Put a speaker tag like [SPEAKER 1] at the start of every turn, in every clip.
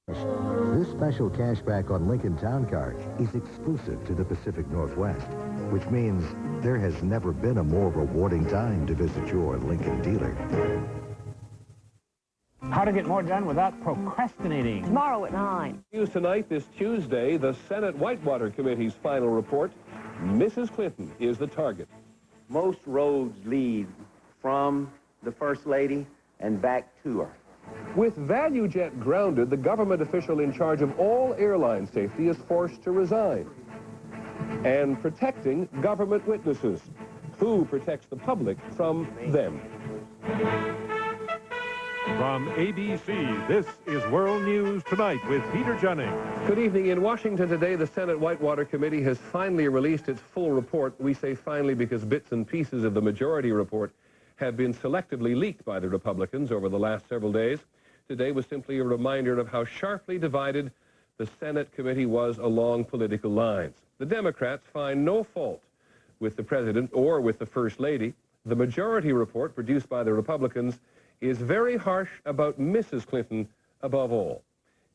[SPEAKER 1] This special cashback on Lincoln Town Car is exclusive to the Pacific Northwest, which means there has never been a more rewarding time to visit your Lincoln dealer.
[SPEAKER 2] How to get more done without procrastinating.
[SPEAKER 3] Tomorrow at 9.
[SPEAKER 4] News tonight, this Tuesday, the Senate Whitewater Committee's final report. Mrs. Clinton is the target.
[SPEAKER 5] Most roads lead from the First Lady and back to her.
[SPEAKER 4] With ValueJet grounded, the government official in charge of all airline safety is forced to resign. And protecting government witnesses. Who protects the public from them?
[SPEAKER 6] From ABC, this is World News Tonight with Peter Jennings.
[SPEAKER 4] Good evening. In Washington today, the Senate Whitewater Committee has finally released its full report. We say finally because bits and pieces of the majority report have been selectively leaked by the Republicans over the last several days. Today was simply a reminder of how sharply divided the Senate committee was along political lines. The Democrats find no fault with the president or with the First Lady. The majority report produced by the Republicans is very harsh about Mrs. Clinton above all.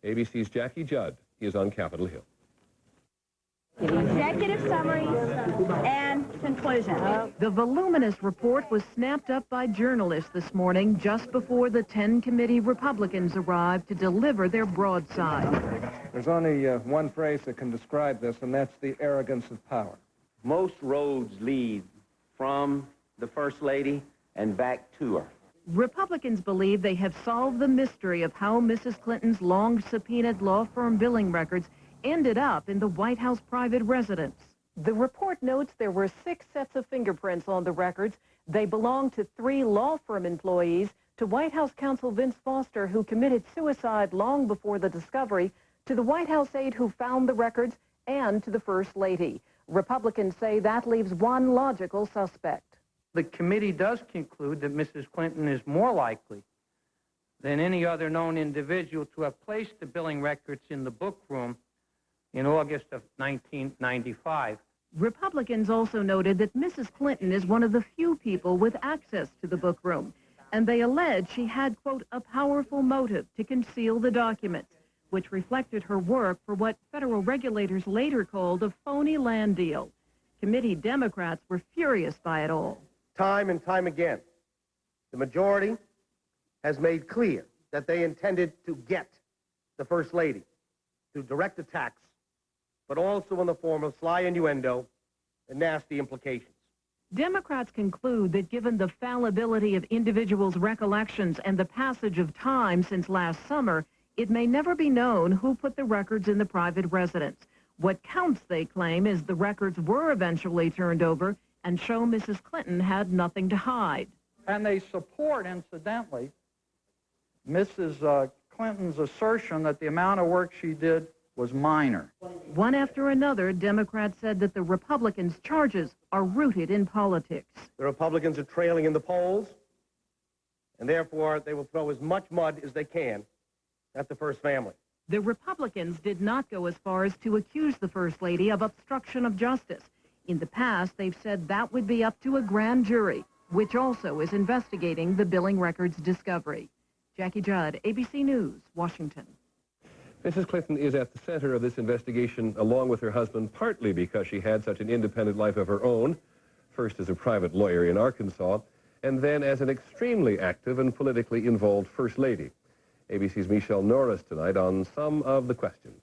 [SPEAKER 4] ABC's Jackie Judd is on Capitol Hill.
[SPEAKER 3] Executive summaries and conclusion.
[SPEAKER 7] The voluminous report was snapped up by journalists this morning just before the 10 committee Republicans arrived to deliver their broadside.
[SPEAKER 8] There's only one phrase that can describe this, and that's the arrogance of power.
[SPEAKER 5] Most roads lead from the First Lady and back to her.
[SPEAKER 7] Republicans believe they have solved the mystery of how Mrs. Clinton's long-subpoenaed law firm billing records ended up in the White House private residence. The report notes there were 6 sets of fingerprints on the records. They belong to 3 law firm employees, to White House counsel Vince Foster, who committed suicide long before the discovery, to the White House aide who found the records, and to the First Lady. Republicans say that leaves one logical suspect.
[SPEAKER 9] The committee does conclude that Mrs. Clinton is more likely than any other known individual to have placed the billing records in the book room in August of 1995.
[SPEAKER 7] Republicans also noted that Mrs. Clinton is one of the few people with access to the book room, and they allege she had, quote, a powerful motive to conceal the documents, which reflected her work for what federal regulators later called a phony land deal. Committee Democrats were furious by it all.
[SPEAKER 10] Time and time again, the majority has made clear that they intended to get the First Lady through direct attacks, but also in the form of sly innuendo and nasty implications.
[SPEAKER 7] Democrats conclude that given the fallibility of individuals' recollections and the passage of time since last summer, it may never be known who put the records in the private residence. What counts, they claim, is the records were eventually turned over and show Mrs. Clinton had nothing to hide.
[SPEAKER 9] And they support, incidentally, Mrs. Clinton's assertion that the amount of work she did was minor.
[SPEAKER 7] One after another, Democrats said that the Republicans' charges are rooted in politics.
[SPEAKER 10] The Republicans are trailing in the polls, and therefore they will throw as much mud as they can at the First Family.
[SPEAKER 7] The Republicans did not go as far as to accuse the First Lady of obstruction of justice. In the past, they've said that would be up to a grand jury, which also is investigating the billing records discovery. Jackie Judd, ABC News, Washington.
[SPEAKER 4] Mrs. Clinton is at the center of this investigation along with her husband, partly because she had such an independent life of her own, first as a private lawyer in Arkansas, and then as an extremely active and politically involved First Lady. ABC's Michelle Norris tonight on some of the questions.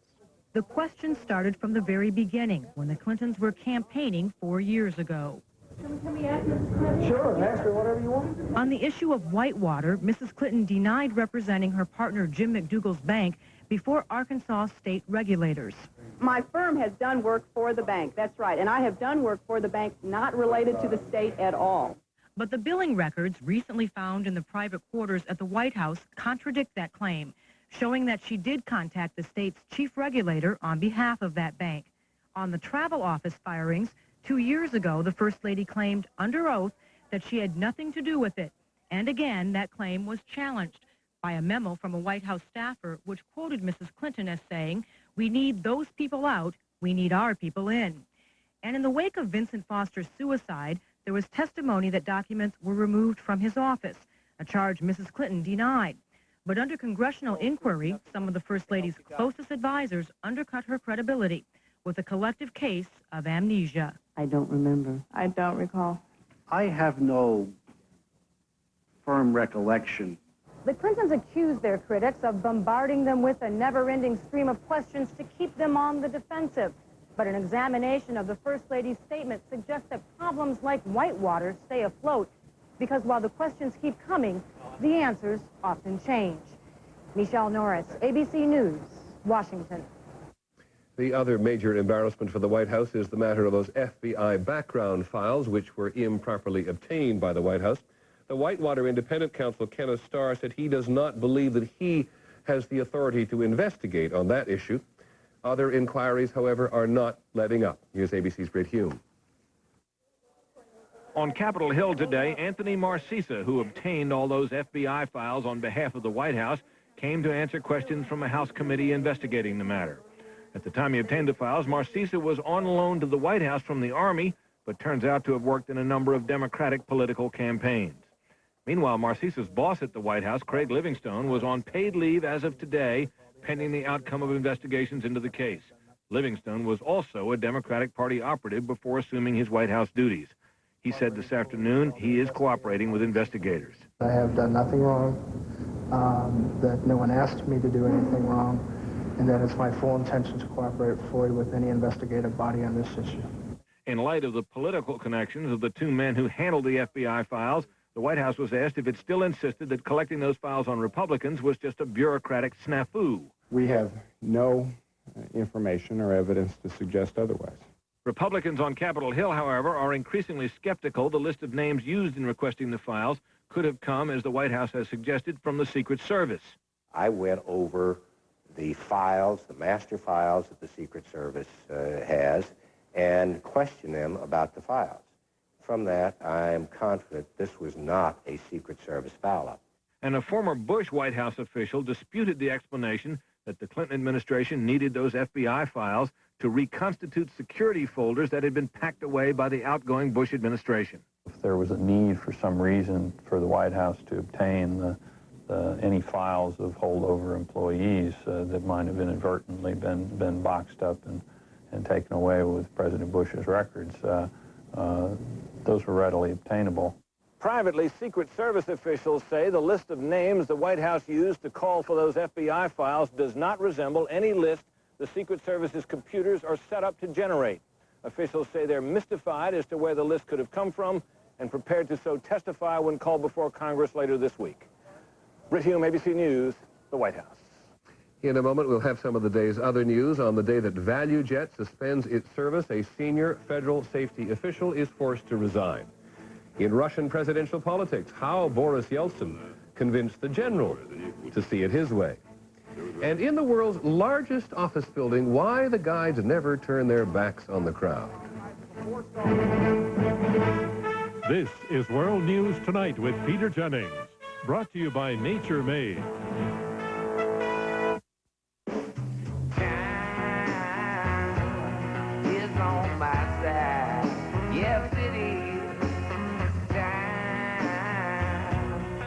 [SPEAKER 11] The question started from the very beginning, when the Clintons were campaigning 4 years ago.
[SPEAKER 3] Can we ask Mrs. Clinton?
[SPEAKER 8] Sure, ask her whatever you want.
[SPEAKER 11] On the issue of Whitewater, Mrs. Clinton denied representing her partner Jim McDougal's bank before Arkansas state regulators.
[SPEAKER 3] My firm has done work for the bank, that's right, and I have done work for the bank not related to the state at all.
[SPEAKER 11] But the billing records recently found in the private quarters at the White House contradict that claim, showing that she did contact the state's chief regulator on behalf of that bank. On the travel office firings, 2 years ago, the First Lady claimed under oath that she had nothing to do with it. And again, that claim was challenged by a memo from a White House staffer which quoted Mrs. Clinton as saying, "We need those people out, we need our people in." And in the wake of Vincent Foster's suicide, there was testimony that documents were removed from his office, a charge Mrs. Clinton denied. But under congressional inquiry, some of the First Lady's closest advisors undercut her credibility with a collective case of amnesia.
[SPEAKER 12] I don't remember.
[SPEAKER 3] I don't recall.
[SPEAKER 13] I have no firm recollection.
[SPEAKER 7] The Clintons accuse their critics of bombarding them with a never-ending stream of questions to keep them on the defensive. But an examination of the First Lady's statement suggests that problems like Whitewater stay afloat because while the questions keep coming, the answers often change. Michelle Norris, ABC News, Washington.
[SPEAKER 4] The other major embarrassment for the White House is the matter of those FBI background files which were improperly obtained by the White House. The Whitewater Independent Counsel, Kenneth Starr, said he does not believe that he has the authority to investigate on that issue. Other inquiries, however, are not letting up. Here's ABC's Britt Hume.
[SPEAKER 6] On Capitol Hill today, Anthony Marcisa, who obtained all those FBI files on behalf of the White House, came to answer questions from a House committee investigating the matter. At the time he obtained the files, Marcisa was on loan to the White House from the Army, but turns out to have worked in a number of Democratic political campaigns. Meanwhile, Marcisa's boss at the White House, Craig Livingstone, was on paid leave as of today, pending the outcome of investigations into the case. Livingstone was also a Democratic Party operative before assuming his White House duties. He said this afternoon he is cooperating with investigators.
[SPEAKER 14] I have done nothing wrong, that no one asked me to do anything wrong, and that it's my full intention to cooperate fully with any investigative body on this issue.
[SPEAKER 6] In light of the political connections of the two men who handled the FBI files, the White House was asked if it still insisted that collecting those files on Republicans was just a bureaucratic snafu.
[SPEAKER 15] We have no information or evidence to suggest otherwise.
[SPEAKER 6] Republicans on Capitol Hill, however, are increasingly skeptical the list of names used in requesting the files could have come, as the White House has suggested, from the Secret Service.
[SPEAKER 5] I went over the files, the master files that the Secret Service has, and questioned them about the files. From that, I am confident this was not a Secret Service foul-up.
[SPEAKER 6] And a former Bush White House official disputed the explanation that the Clinton administration needed those FBI files to reconstitute security folders that had been packed away by the outgoing Bush administration.
[SPEAKER 16] If there was a need for some reason for the White House to obtain any files of holdover employees that might have inadvertently been boxed up and taken away with President Bush's records, those were readily obtainable.
[SPEAKER 6] Privately, Secret Service officials say the list of names the White House used to call for those FBI files does not resemble any list the Secret Service's computers are set up to generate. Officials say they're mystified as to where the list could have come from and prepared to so testify when called before Congress later this week. Britt Hume, ABC News, the White House.
[SPEAKER 4] In a moment, we'll have some of the day's other news. On the day that ValueJet suspends its service, a senior federal safety official is forced to resign. In Russian presidential politics, how Boris Yeltsin convinced the general to see it his way. And in the world's largest office building, why the guides never turn their backs on the crowd.
[SPEAKER 6] This is World News Tonight with Peter Jennings, brought to you by Nature Made.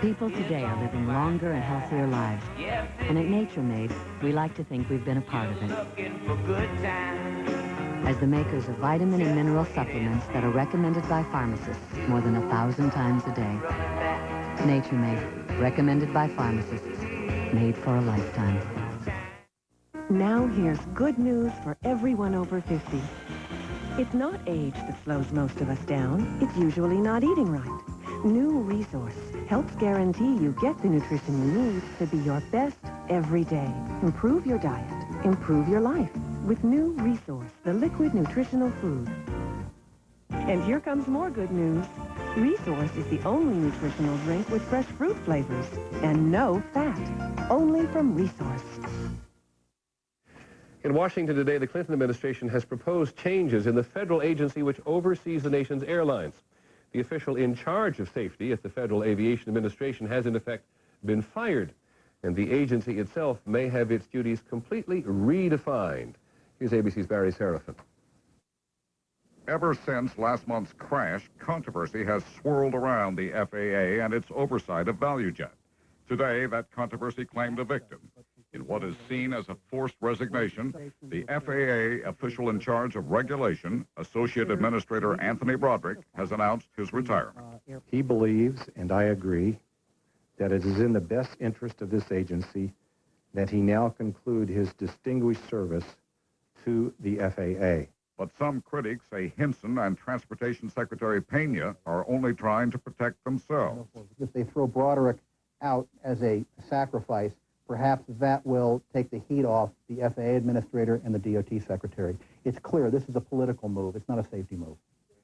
[SPEAKER 12] People today are living longer and healthier lives. And at Nature Made, we like to think we've been a part of it. As the makers of vitamin and mineral supplements that are recommended by pharmacists more than 1,000 times a day. Nature Made, recommended by pharmacists, made for a lifetime.
[SPEAKER 17] Now here's good news for everyone over 50. It's not age that slows most of us down. It's usually not eating right. New Resource helps guarantee you get the nutrition you need to be your best every day. Improve your diet. Improve your life with New Resource, the liquid nutritional food. And here comes more good news. Resource is the only nutritional drink with fresh fruit flavors and no fat. Only from Resource.
[SPEAKER 4] In Washington today, the Clinton administration has proposed changes in the federal agency which oversees the nation's airlines. The official in charge of safety at the Federal Aviation Administration has, in effect, been fired, and the agency itself may have its duties completely redefined. Here's ABC's Barry Serafin.
[SPEAKER 18] Ever since last month's crash, controversy has swirled around the FAA and its oversight of ValueJet. Today, that controversy claimed a victim. In what is seen as a forced resignation, the FAA official in charge of regulation, Associate Administrator Anthony Broderick, has announced his retirement.
[SPEAKER 19] He believes, and I agree, that it is in the best interest of this agency that he now conclude his distinguished service to the FAA.
[SPEAKER 18] But some critics say Hinson and Transportation Secretary Pena are only trying to protect themselves.
[SPEAKER 20] If they throw Broderick out as a sacrifice, perhaps that will take the heat off the FAA administrator and the DOT secretary. It's clear this is a political move. It's not a safety move.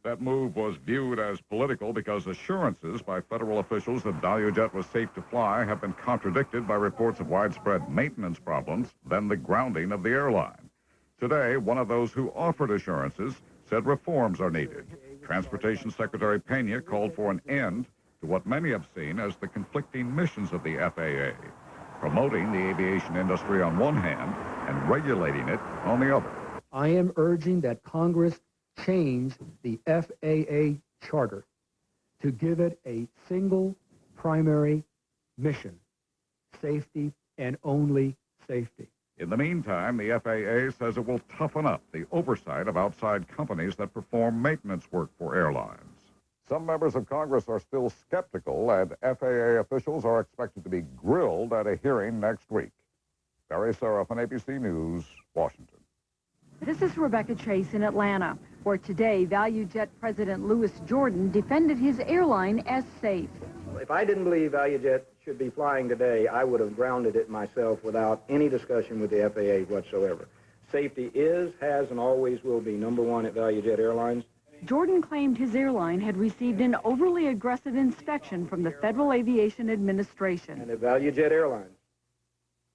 [SPEAKER 18] That move was viewed as political because assurances by federal officials that ValueJet was safe to fly have been contradicted by reports of widespread maintenance problems, then the grounding of the airline. Today, one of those who offered assurances said reforms are needed. Transportation Secretary Pena called for an end to what many have seen as the conflicting missions of the FAA, promoting the aviation industry on one hand and regulating it on the other.
[SPEAKER 21] I am urging that Congress change the FAA charter to give it a single primary mission: safety and only safety.
[SPEAKER 18] In the meantime, the FAA says it will toughen up the oversight of outside companies that perform maintenance work for airlines. Some members of Congress are still skeptical, and FAA officials are expected to be grilled at a hearing next week. Barry Seraphin, ABC News, Washington.
[SPEAKER 7] This is Rebecca Chase in Atlanta, where today ValueJet President Louis Jordan defended his airline as safe.
[SPEAKER 22] If I didn't believe ValueJet should be flying today, I would have grounded it myself without any discussion with the FAA whatsoever. Safety is, has, and always will be number one at ValueJet Airlines.
[SPEAKER 7] Jordan claimed his airline had received an overly aggressive inspection from the Federal Aviation Administration.
[SPEAKER 22] And that ValueJet Airlines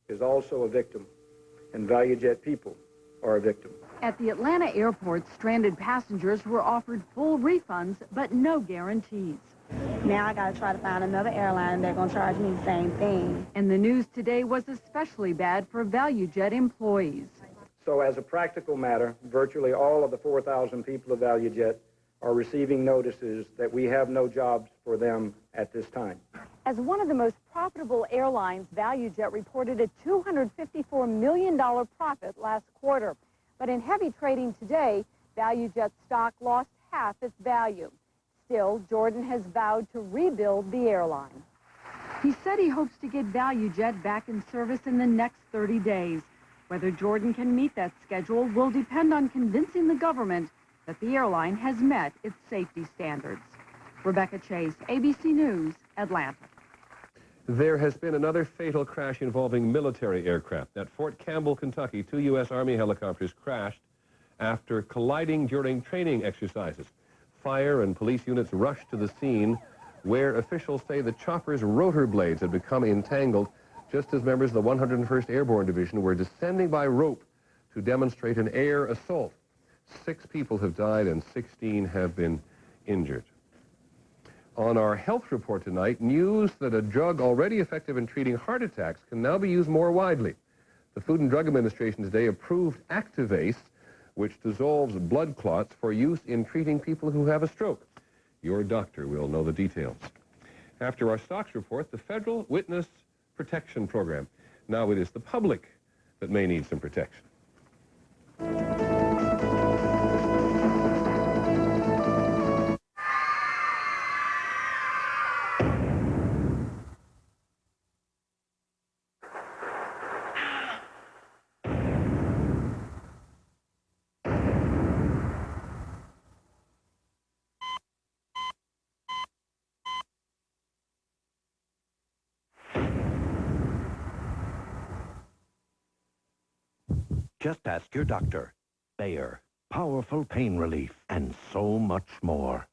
[SPEAKER 22] is also a victim, and ValueJet people are a victim.
[SPEAKER 7] At the Atlanta airport, stranded passengers were offered full refunds, but no guarantees.
[SPEAKER 23] Now I got to try to find another airline. They're going to charge me the same thing.
[SPEAKER 7] And the news today was especially bad for ValueJet employees.
[SPEAKER 22] So as a practical matter, virtually all of the 4,000 people of ValueJet are receiving notices that we have no jobs for them at this time.
[SPEAKER 7] As one of the most profitable airlines, ValueJet reported a $254 million profit last quarter. But in heavy trading today, ValueJet stock lost half its value. Still, Jordan has vowed to rebuild the airline. He said he hopes to get ValueJet back in service in the next 30 days. Whether Jordan can meet that schedule will depend on convincing the government that the airline has met its safety standards. Rebecca Chase, ABC News, Atlanta.
[SPEAKER 4] There has been another fatal crash involving military aircraft. At Fort Campbell, Kentucky, 2 U.S. Army helicopters crashed after colliding during training exercises. Fire and police units rushed to the scene, where officials say the chopper's rotor blades had become entangled just as members of the 101st Airborne Division were descending by rope to demonstrate an air assault. 6 people have died and 16 have been injured. On our health report tonight, news that a drug already effective in treating heart attacks can now be used more widely. The Food and Drug Administration today approved Activase, which dissolves blood clots for use in treating people who have a stroke. Your doctor will know the details. After our stocks report, the Federal Witness Protection Program. Now it is the public that may need some protection.
[SPEAKER 1] Just ask your doctor. Bayer, powerful pain relief, and so much more.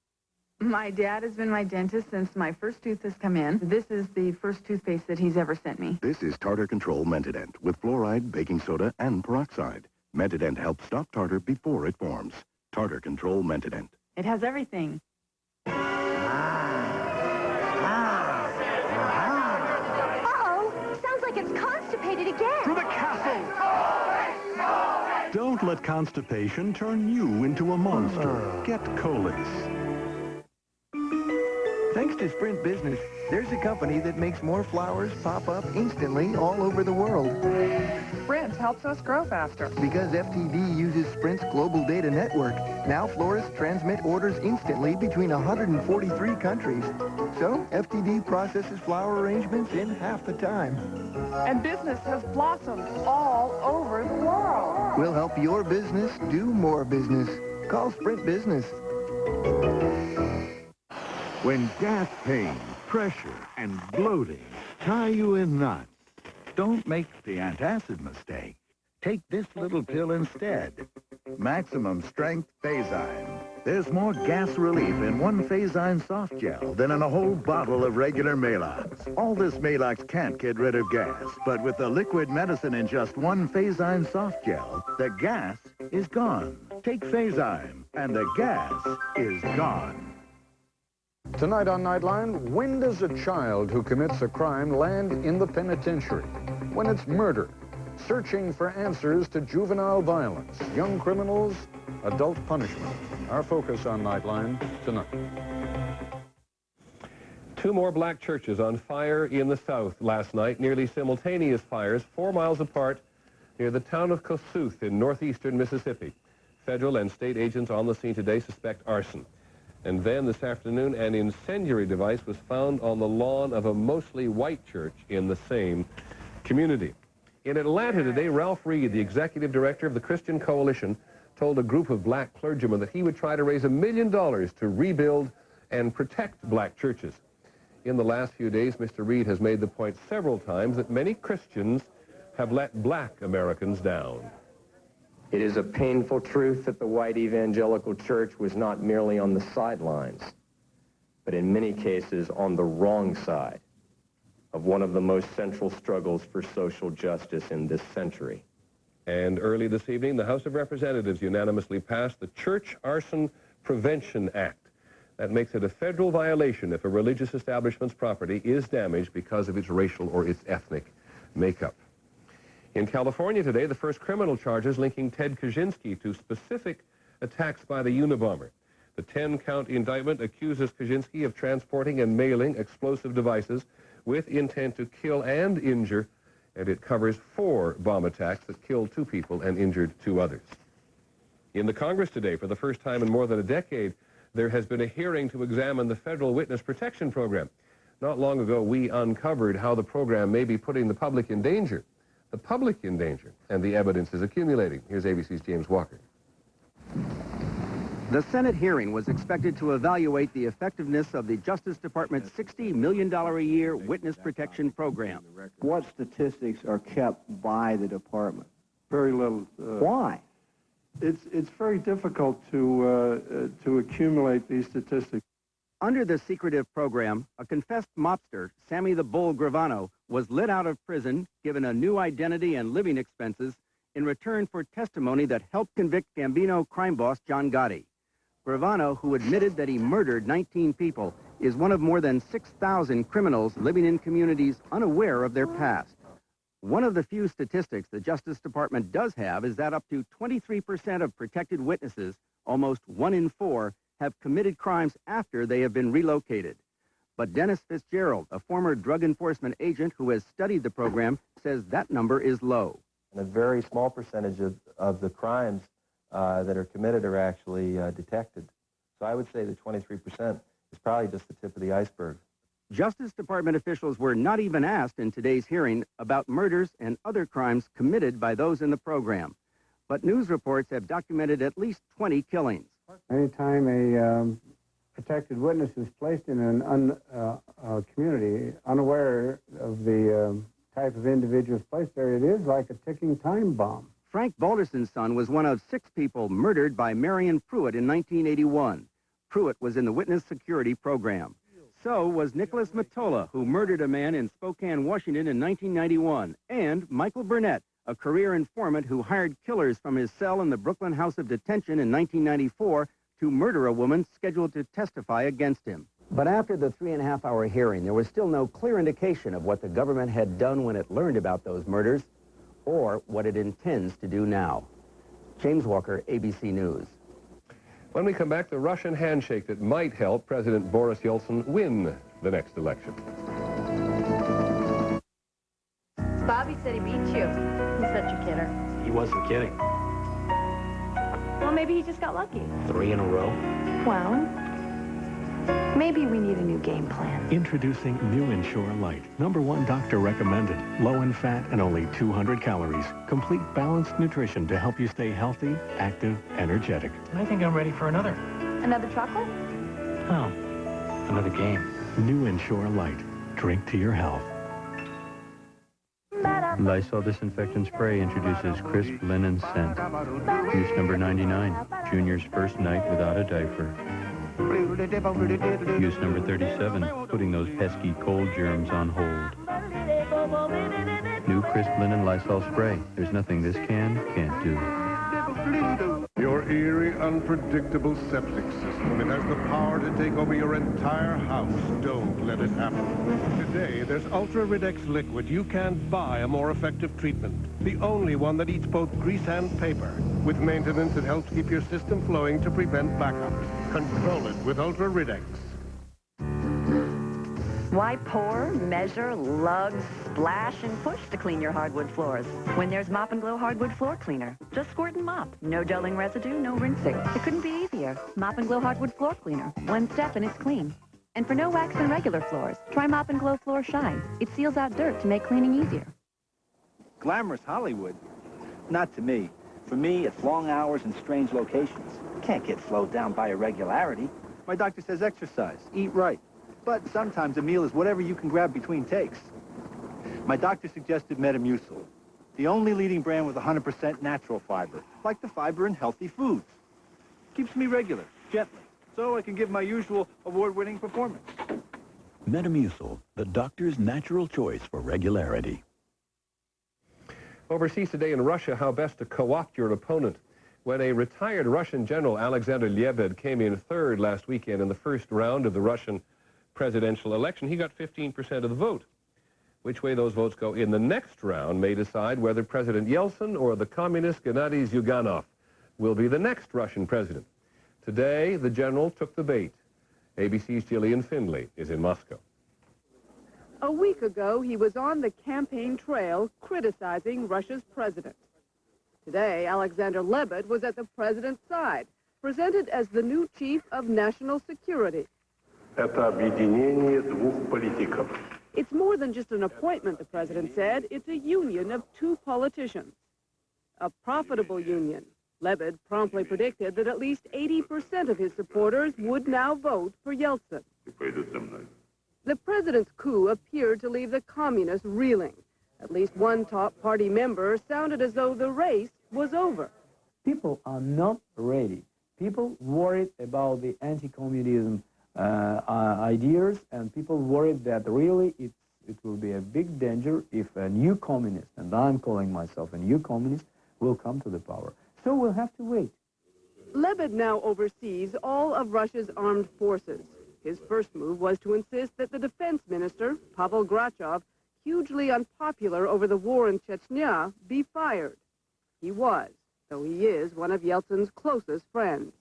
[SPEAKER 24] My dad has been my dentist since my first tooth has come in. This is the first toothpaste that he's ever sent me.
[SPEAKER 1] This is Tartar Control Mentadent with fluoride, baking soda, and peroxide. Mentadent helps stop tartar before it forms. Tartar Control Mentadent.
[SPEAKER 24] It has everything.
[SPEAKER 25] Uh-oh! Sounds like it's constipated again.
[SPEAKER 26] To the castle! Don't let constipation turn you into a monster. Get Colis.
[SPEAKER 27] Thanks to
[SPEAKER 2] to Sprint Business, there's a company that makes more flowers pop up instantly all over the world.
[SPEAKER 3] Sprint helps us grow faster.
[SPEAKER 2] Because FTD uses Sprint's global data network, now florists transmit orders instantly between 143 countries. So, FTD processes flower arrangements in half the time.
[SPEAKER 3] And business has blossomed all over the world.
[SPEAKER 2] We'll help your business do more business. Call Sprint Business.
[SPEAKER 8] When gas pain, pressure, and bloating tie you in knots, don't make the antacid mistake. Take this little pill instead. Maximum Strength Phazine. There's more gas relief in one Phazine soft gel than in a whole bottle of regular Maalox. All this Maalox can't get rid of gas, but with the liquid medicine in just one Phazine soft gel, the gas is gone. Take Phazine, and the gas is gone.
[SPEAKER 9] Tonight on Nightline, when does a child who commits a crime land in the penitentiary? When it's murder. Searching for answers to juvenile violence, young criminals, adult punishment. Our focus on Nightline tonight.
[SPEAKER 4] 2 more black churches on fire in the south last night, nearly simultaneous fires 4 miles apart near the town of Kossuth in northeastern Mississippi. Federal and state agents on the scene today suspect arson. And then this afternoon, an incendiary device was found on the lawn of a mostly white church in the same community. In Atlanta today, Ralph Reed, the executive director of the Christian Coalition, told a group of black clergymen that he would try to raise $1 million to rebuild and protect black churches. In the last few days, Mr. Reed has made the point several times that many Christians have let black Americans down.
[SPEAKER 10] It is a painful truth that the white evangelical church was not merely on the sidelines, but in many cases on the wrong side of one of the most central struggles for social justice in this century.
[SPEAKER 4] And early this evening, the House of Representatives unanimously passed the Church Arson Prevention Act. That makes it a federal violation if a religious establishment's property is damaged because of its racial or its ethnic makeup. In California today, the first criminal charges linking Ted Kaczynski to specific attacks by the Unabomber. The 10-count indictment accuses Kaczynski of transporting and mailing explosive devices with intent to kill and injure, and it covers 4 bomb attacks that killed 2 people and injured 2 others. In the Congress today, for the first time in more than a decade, there has been a hearing to examine the federal witness protection program. Not long ago, we uncovered how the program may be putting the public in danger. The public in danger, and the evidence is accumulating. Here's ABC's James Walker.
[SPEAKER 11] The Senate hearing was expected to evaluate the effectiveness of the Justice Department's $60 million a year witness protection program.
[SPEAKER 13] What statistics are kept by the department?
[SPEAKER 27] Very little.
[SPEAKER 13] Why?
[SPEAKER 27] It's very difficult to accumulate these statistics.
[SPEAKER 11] Under the secretive program, a confessed mobster, Sammy the Bull Gravano, was let out of prison, given a new identity and living expenses, in return for testimony that helped convict Gambino crime boss John Gotti. Gravano, who admitted that he murdered 19 people, is one of more than 6,000 criminals living in communities unaware of their past. One of the few statistics the Justice Department does have is that up to 23% of protected witnesses, almost 1 in 4, have committed crimes after they have been relocated. But Dennis Fitzgerald, a former drug enforcement agent who has studied the program, says that number is low.
[SPEAKER 10] And a very small percentage of the crimes that are committed are actually detected. So I would say that 23% is probably just the tip of the iceberg.
[SPEAKER 11] Justice Department officials were not even asked in today's hearing about murders and other crimes committed by those in the program. But news reports have documented at least 20 killings.
[SPEAKER 15] Anytime a protected witness is placed in an community unaware of the type of individuals placed there, it is like a ticking time bomb.
[SPEAKER 11] Frank Balderson's son was one of 6 people murdered by Marion Pruitt in 1981. Pruitt was in the witness security program. So was Nicholas Matola, who murdered a man in Spokane, Washington in 1991, and Michael Burnett, a career informant who hired killers from his cell in the Brooklyn House of Detention in 1994 to murder a woman scheduled to testify against him. But after the 3.5-hour hearing, there was still no clear indication of what the government had done when it learned about those murders or what it intends to do now. James Walker, ABC News.
[SPEAKER 4] When we come back, the Russian handshake that might help President Boris Yeltsin win the next election.
[SPEAKER 5] Bobby said he beat you. He's such a kidder.
[SPEAKER 6] He wasn't kidding.
[SPEAKER 5] Well, maybe he just got lucky.
[SPEAKER 6] 3 in a row.
[SPEAKER 5] Well, maybe we need a new game plan.
[SPEAKER 26] Introducing New Ensure Light. #1 doctor recommended. Low in fat and only 200 calories. Complete balanced nutrition to help you stay healthy, active, energetic.
[SPEAKER 6] I think I'm ready for another.
[SPEAKER 5] Another chocolate?
[SPEAKER 6] Oh, another game.
[SPEAKER 26] New Ensure Light. Drink to your health.
[SPEAKER 12] Lysol Disinfectant Spray introduces crisp linen scent. Use number 99, Junior's first night without a diaper. Use number 37, putting those pesky cold germs on hold. New crisp linen Lysol Spray. There's nothing this can't do.
[SPEAKER 14] Your eerie, unpredictable septic system. It has the power to take over your entire house. Don't let it happen. Today, there's Ultra Ridex Liquid. You can't buy a more effective treatment. The only one that eats both grease and paper. With maintenance that helps keep your system flowing to prevent backups. Control it with Ultra Ridex.
[SPEAKER 16] Why pour, measure, lug, splash, and push to clean your hardwood floors when there's Mop & Glow Hardwood Floor Cleaner? Just squirt and mop. No dulling residue, no rinsing. It couldn't be easier. Mop & Glow Hardwood Floor Cleaner. One step and it's clean. And for no wax and regular floors, try Mop & Glow Floor Shine. It seals out dirt to make cleaning easier.
[SPEAKER 17] Glamorous Hollywood? Not to me. For me, it's long hours and strange locations. Can't get slowed down by irregularity. My doctor says exercise, eat right. But sometimes a meal is whatever you can grab between takes. My doctor suggested Metamucil, the only leading brand with 100% natural fiber, like the fiber in healthy foods. Keeps me regular, gently, so I can give my usual award-winning performance.
[SPEAKER 19] Metamucil, the doctor's natural choice for regularity.
[SPEAKER 4] Overseas today in Russia, how best to co-opt your opponent. When a retired Russian general, Alexander Lebed, came in third last weekend in the first round of the Russian presidential election, he got 15% of the vote. Which way those votes go in the next round may decide whether President Yeltsin or the communist Gennady Zyuganov will be the next Russian president. Today, the general took the bait. ABC's Gillian Findlay is in Moscow.
[SPEAKER 3] A week ago, he was on the campaign trail criticizing Russia's president. Today, Alexander Lebed was at the president's side, presented as the new chief of national security. It's more than just an appointment, the president said. It's a union of two politicians. A profitable union. Lebed promptly predicted that at least 80% of his supporters would now vote for Yeltsin. The president's coup appeared to leave the communists reeling. At least one top party member sounded as though the race was over.
[SPEAKER 28] People are not ready. People worried about the anti-communism ideas, and people worried that really it will be a big danger if a new communist, and I'm calling myself a new communist, will come to the power. So we'll have to wait.
[SPEAKER 3] Lebed now oversees all of Russia's armed forces. His first move was to insist that the defense minister, Pavel Grachov, hugely unpopular over the war in Chechnya, be fired. He was, though he is one of Yeltsin's closest friends.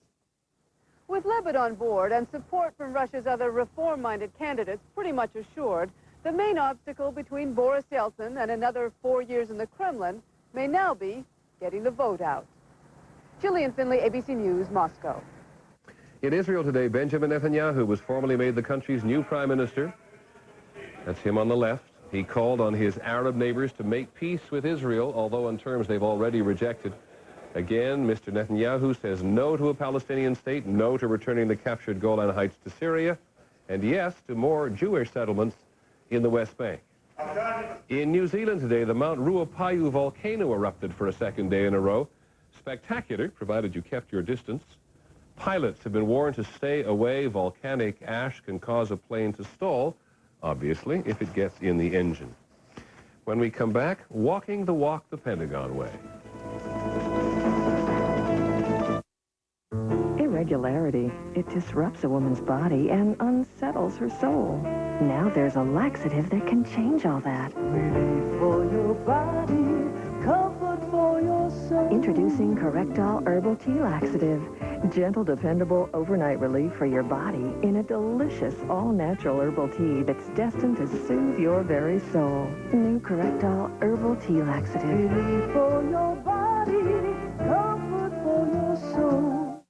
[SPEAKER 3] With Lebed on board and support from Russia's other reform-minded candidates pretty much assured, the main obstacle between Boris Yeltsin and another 4 years in the Kremlin may now be getting the vote out. Gillian Findlay, ABC News, Moscow.
[SPEAKER 4] In Israel today, Benjamin Netanyahu was formally made the country's new prime minister. That's him on the left. He called on his Arab neighbors to make peace with Israel, although on terms they've already rejected. Again, Mr. Netanyahu says no to a Palestinian state, no to returning the captured Golan Heights to Syria, and yes to more Jewish settlements in the West Bank. In New Zealand today, the Mount Ruapahu volcano erupted for a second day in a row. Spectacular, provided you kept your distance. Pilots have been warned to stay away. Volcanic ash can cause a plane to stall, obviously, if it gets in the engine. When we come back, walking the walk the Pentagon way.
[SPEAKER 16] Irregularity. It disrupts a woman's body and unsettles her soul. Now there's a laxative that can change all that.
[SPEAKER 29] For your body, comfort for your soul.
[SPEAKER 16] Introducing Correctol Herbal Tea Laxative. Gentle, dependable overnight relief for your body in a delicious all-natural herbal tea that's destined to soothe your very soul. New Correctol Herbal Tea Laxative. Relief for your body, comfort for your soul.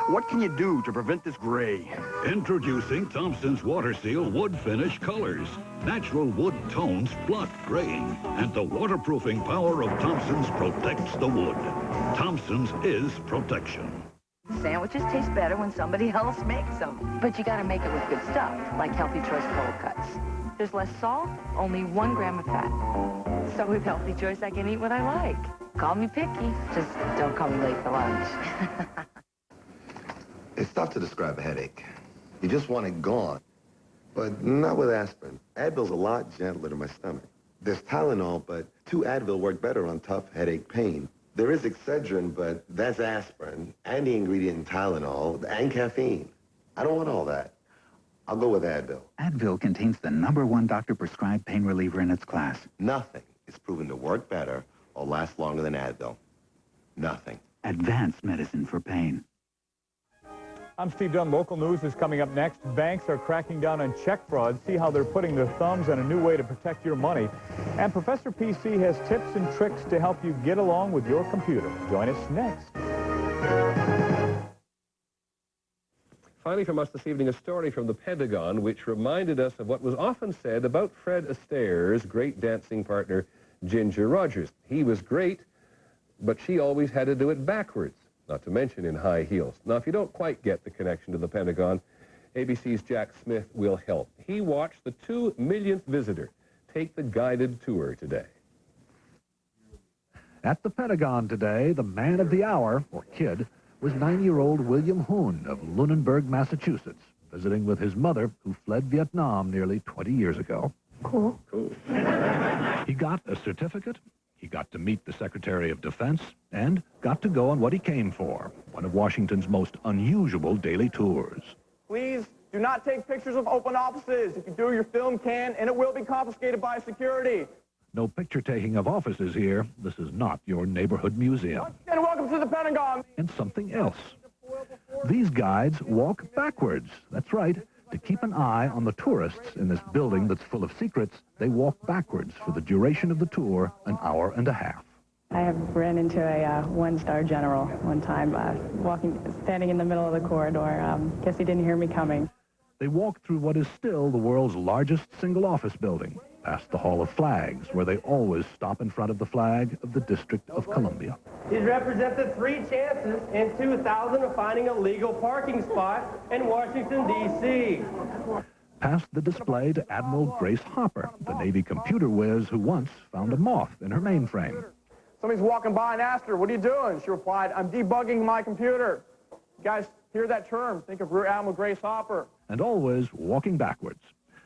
[SPEAKER 1] What can you do to prevent this gray?
[SPEAKER 19] Introducing Thompson's Water Seal Wood Finish Colors. Natural wood tones block graying, and the waterproofing power of Thompson's protects the wood. Thompson's is protection.
[SPEAKER 16] Sandwiches taste better when somebody else makes them. But you gotta make it with good stuff, like Healthy Choice cold cuts. There's less salt, only 1 gram of fat. So with Healthy Choice, I can eat what I like. Call me picky, just don't call me late for lunch.
[SPEAKER 7] It's tough to describe a headache. You just want it gone. But not with aspirin. Advil's a lot gentler to my stomach. There's Tylenol, but 2 Advil work better on tough headache pain. There is Excedrin, but that's aspirin, and the ingredient in Tylenol, and caffeine. I don't want all that. I'll go with Advil.
[SPEAKER 18] Advil contains the #1 doctor-prescribed pain reliever in its class.
[SPEAKER 7] Nothing is proven to work better or last longer than Advil. Nothing.
[SPEAKER 18] Advanced medicine for pain.
[SPEAKER 20] I'm Steve Dunn. Local news is coming up next. Banks are cracking down on check fraud. See how they're putting their thumbs on a new way to protect your money. And Professor PC has tips and tricks to help you get along with your computer. Join us next.
[SPEAKER 4] Finally from us this evening, a story from the Pentagon which reminded us of what was often said about Fred Astaire's great dancing partner, Ginger Rogers. He was great, but she always had to do it backwards. Not to mention in high heels. Now, if you don't quite get the connection to the Pentagon, ABC's Jack Smith will help. He watched the 2 millionth visitor take the guided tour today.
[SPEAKER 21] At the Pentagon today, the man of the hour, or kid, was 9-year-old William Hoon of Lunenburg, Massachusetts, visiting with his mother, who fled Vietnam nearly 20 years ago.
[SPEAKER 4] Cool.
[SPEAKER 21] He got a certificate. He got to meet the Secretary of Defense and got to go on what he came for, one of Washington's most unusual daily tours.
[SPEAKER 22] Please do not take pictures of open offices. If you do, your film can, and it will be confiscated by security.
[SPEAKER 21] No picture-taking of offices here. This is not your neighborhood museum.
[SPEAKER 22] And welcome to the Pentagon.
[SPEAKER 21] And something else. These guides walk backwards. That's right. To keep an eye on the tourists in this building that's full of secrets, they walk backwards for the duration of the tour, an hour and a half.
[SPEAKER 23] I have ran into a one-star general one time, standing in the middle of the corridor. Guess he didn't hear me coming.
[SPEAKER 21] They walk through what is still the world's largest single office building, past the Hall of Flags, where they always stop in front of the flag of the District of Columbia.
[SPEAKER 22] He's represented 3 chances in 2000 of finding a legal parking spot in Washington, D.C.
[SPEAKER 21] Past the display to Admiral Grace Hopper, the Navy computer whiz who once found a moth in her mainframe.
[SPEAKER 22] Somebody's walking by and asked her, "What are you doing?" She replied, "I'm debugging my computer." You guys hear that term? Think of Rear Admiral Grace Hopper.
[SPEAKER 21] And always walking backwards.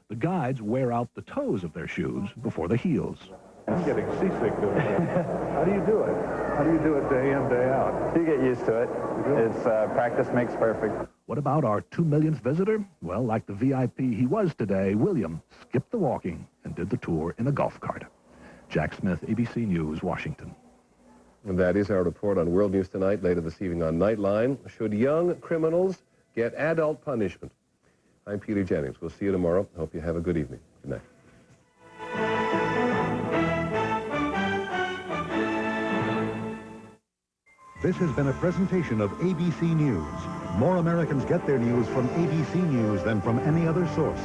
[SPEAKER 21] The guides wear out the toes of their shoes before the heels.
[SPEAKER 14] I'm getting seasick doing that. How do you do it? How do you do it day in, day out?
[SPEAKER 24] You get used to it. It's practice makes perfect.
[SPEAKER 21] What about our 2 millionth visitor? Well, like the VIP he was today, William skipped the walking and did the tour in a golf cart. Jack Smith, ABC News, Washington.
[SPEAKER 4] And that is our report on World News Tonight. Later this evening on Nightline, should young criminals get adult punishment? I'm Peter Jennings. We'll see you tomorrow. Hope you have a good evening. Good night.
[SPEAKER 29] This has been a presentation of ABC News. More Americans get their news from ABC News than from any other source.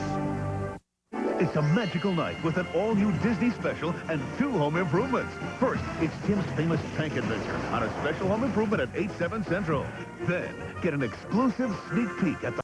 [SPEAKER 8] It's a magical night with an all-new Disney special and 2 home improvements. First, it's Tim's Famous Tank Adventure on a special home improvement at 8/7 Central. Then, get an exclusive sneak peek at the